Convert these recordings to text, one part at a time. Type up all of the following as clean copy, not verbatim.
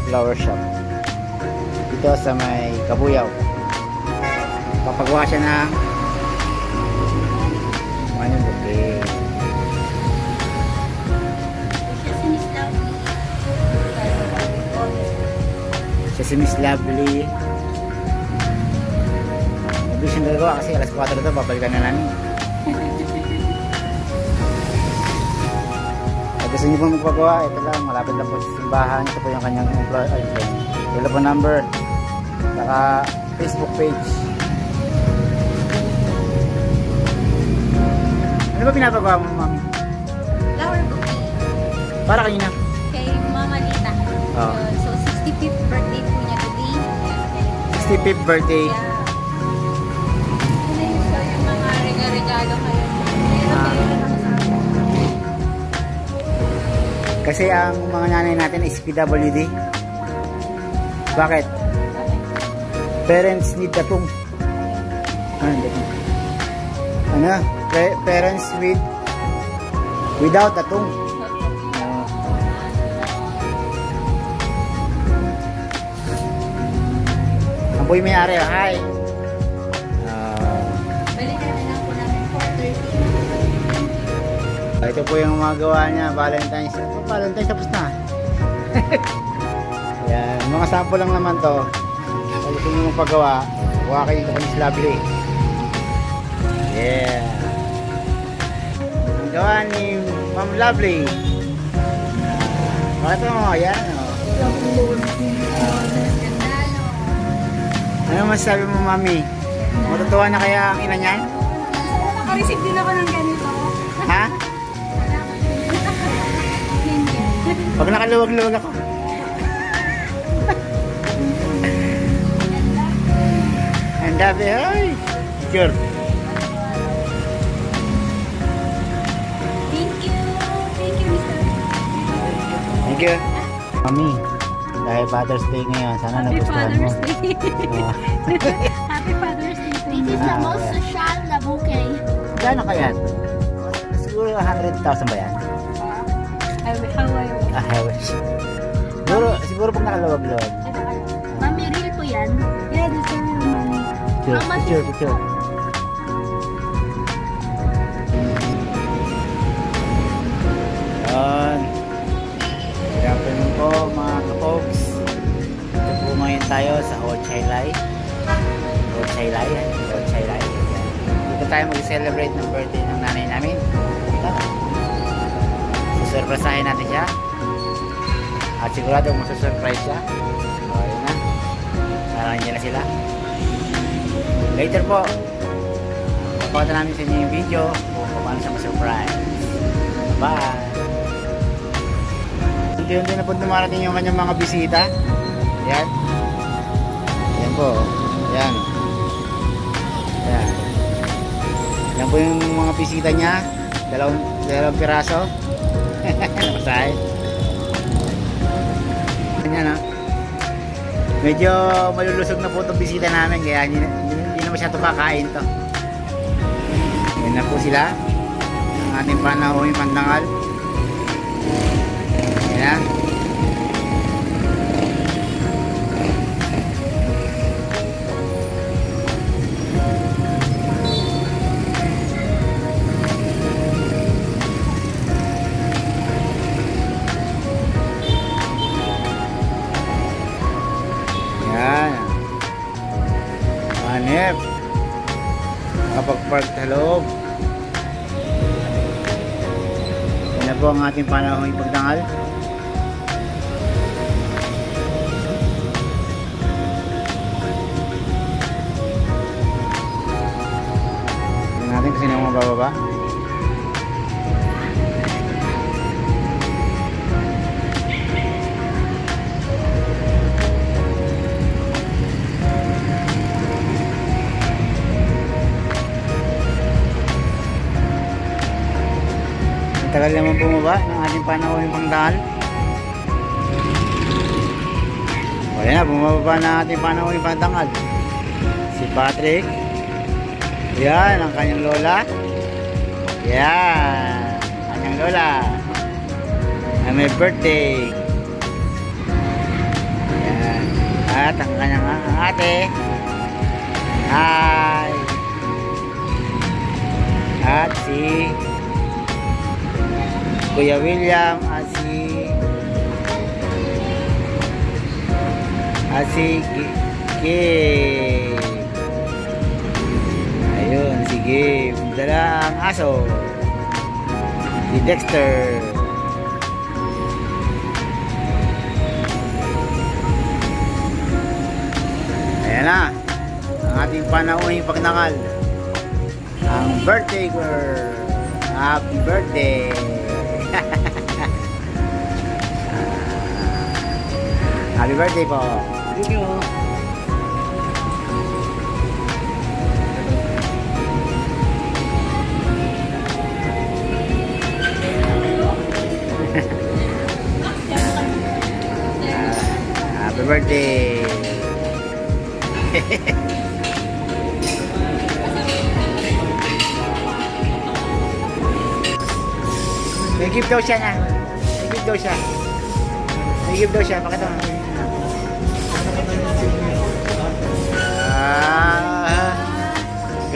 Flower Shop. Dito sa may Kabuyaw. Papagawa siya ng anong bouquet. Siya si Miss Lovely. Mabilis yung gagawa kasi alas 4 ito, babalikan na namin. Kung gusto nyo po magpagawa, ito lang, malapit lang po sa simbahan. Ito po yung kanyang telephone number, saka Facebook page. Ano ba pinapagawa mo, mami? Flower bouquet. Para kanina? Kay Mama Lita. Oh. So, 65th birthday po niya today. 65th birthday. Yeah. So, yung mga regalo kayo. Kasi ang mga nanay natin is PWD. Bakit? Parents need tatong. Ano? Parents without tatong. Ang boy may-ari, hi. Balikan na lang po namin 4:30. Ito po yung mga gawa niya, Valentine's. Valentine's tapos na. Yan, mga sample lang naman to. Kung gusto nyo magpagawa, gawa kayo ito kung Lovely. Yeah. Ang gawa ni Ma'am Lovely. Bakit mo? Yan. Ano masasabi mo, Mami? Matutuwa na kaya ang ina niyan? Naka-receive din ako ng ganito. Ha? Pag nakaluwag-luwag ako. Ang dami, ay! Sure. Thank you. Thank you, Mr. Thank you. Mami, dahil Father's Day ngayon, sana Happy nagustuhan mo. Father's Day. Happy Father's Day. This is the most social na bouquet. Gano'n kaya? Siguro 100,000 ba yan? How I wish. I wish. Siguro pag nakaluwag-luwag. Mami, real po yan? Yeah, this is real money. How much is it? Picture. Yan. Hirapan po mga kapogs. Ito po ngayon tayo sa Ochaylay. Dito tayo mag-celebrate ng birthday ng nanay namin. Ito. Susurpresahin natin siya. At sigurado masusurprise siya. So, ayun na. Parang hindi na sila. Later po, papakita namin sa inyo yung video kung paano siya masurprise. Bye! Unti-unti na po dumarating yung kanyang mga bisita. Yan. Yan po. Yan. Yan. Yan po yung mga bisita niya. Dalawang piraso. Napasay. Yan, ha? Medyo malulusog na po itong bisita namin. Kaya hindi na masyadong kakain to. Yan na po sila. Ang ating panahon yung pandangal. Yan. Yan. Hanep. Nakapag-park sa loob. Yan na po ang ating panahon yung pagdangal. Tignan natin kung sino ang mabababa. Tagal naman bumaba ng ating panahon yung pangdahal. O yan na, bumababa na ating panahon yung pangdahal. Si Patrick. Yan, ang kanyang lola. Yan, kanyang lola. Na may birthday. At ang kanyang ate. Hi! At si Kuya William at si Gabe. Ayun, si Gabe. Dala ang aso. Si Dexter. Ayan na ang ating panauhing pagnangal, ang birthday girl. Happy birthday. Happy birthday po. Thank you. Happy birthday. May gift daw siya na. May gift daw siya. May gift daw siya. Pakita mo.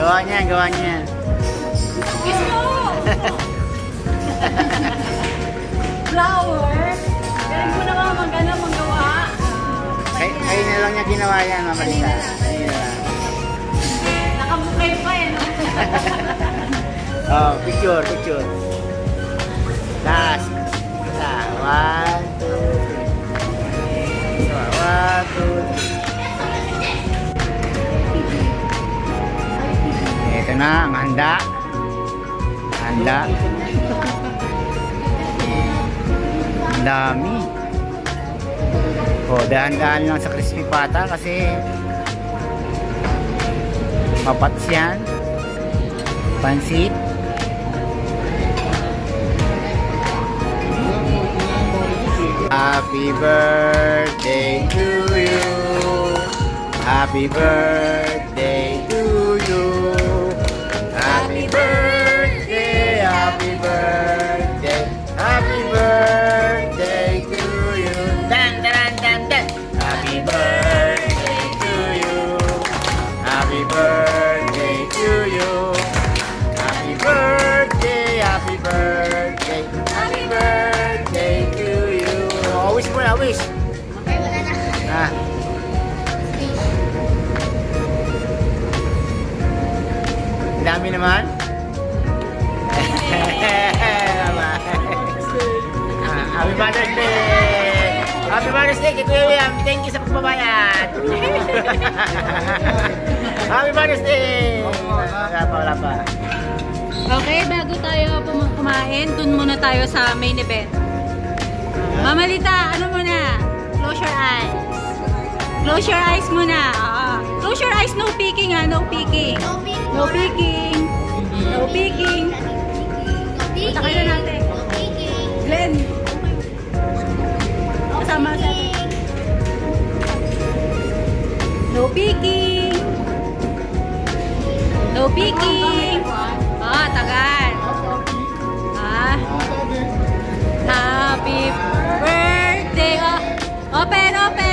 Gawa niya, gawa niya. Flower. Galing ko naman manggawa. Kayo na lang niya ginawa yan, Mama Lisa. Kayo na lang. Nakamukay pa eh, no? Oh, picture, picture. Last. Isa. 1, 2, 3. Isa. 1, 2, 3. Ito na ang handa. Handa. Ang dami. Oh, dahan-dahan lang sa crispy pata kasi mapats yan. Pansit. Happy birthday to you. Happy birthday to you. Happy birthday, happy birthday, happy birthday to you. Dan dan dan dan. Happy birthday to you. Happy birthday to you. Happy birthday, happy birthday, happy birthday to you. Oh, wish mo na, wish. Okay, wala na. Ah. Ang dami naman. Happy Mother's Day! Happy Mother's Day kay Kuya William. Thank you sa pagbabayad. Happy Mother's Day! Wala pa, wala pa. Okay, bago tayo kumain, dun muna tayo sa main event. Mama Lita, ano muna? Close your eyes. Close your eyes muna. Close your eyes, no peeking ha, no peeking. No peeking. No peeking. Punta kayo na natin. Glenn. Kasama sa atin. No peeking. No peeking. Tagal. Happy birthday. Open, open.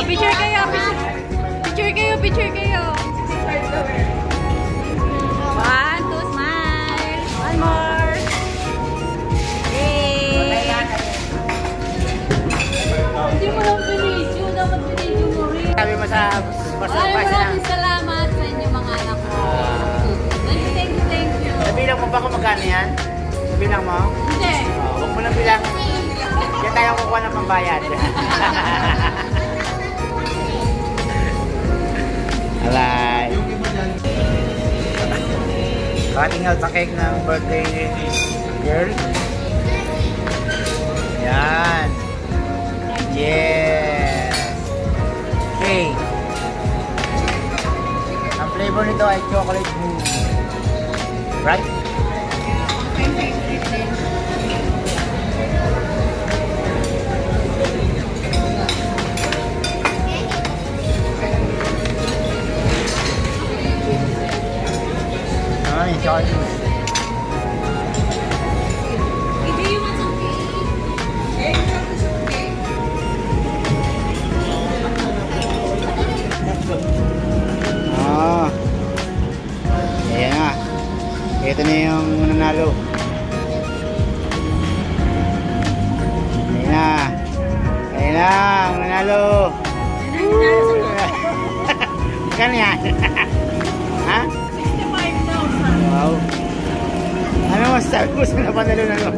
Picture kayo, picture kayo, picture kayo. 1, 2, smile. One more. Yay. Hindi mo lang pinis yun. Dapat pinis yung mo rin. Sabi mo sa surprise na. Maraming salamat sa inyo mga anak ko. Thank you, thank you. Nabilang mo ba kung magkano yan? Nabilang mo? Hindi. Huwag mo lang bilang. Diyan tayo kukuha ng pambayad. Alay. Cutting out the cake ng birthday girl. Yan. Yes. Cake. Ang flavor nito ay chocolate mousse. Right? Chocolate mousse. Nanalo. Magkano yan? Ha? 65,000. Wow. Ano masasabi mo sa napanalo na no?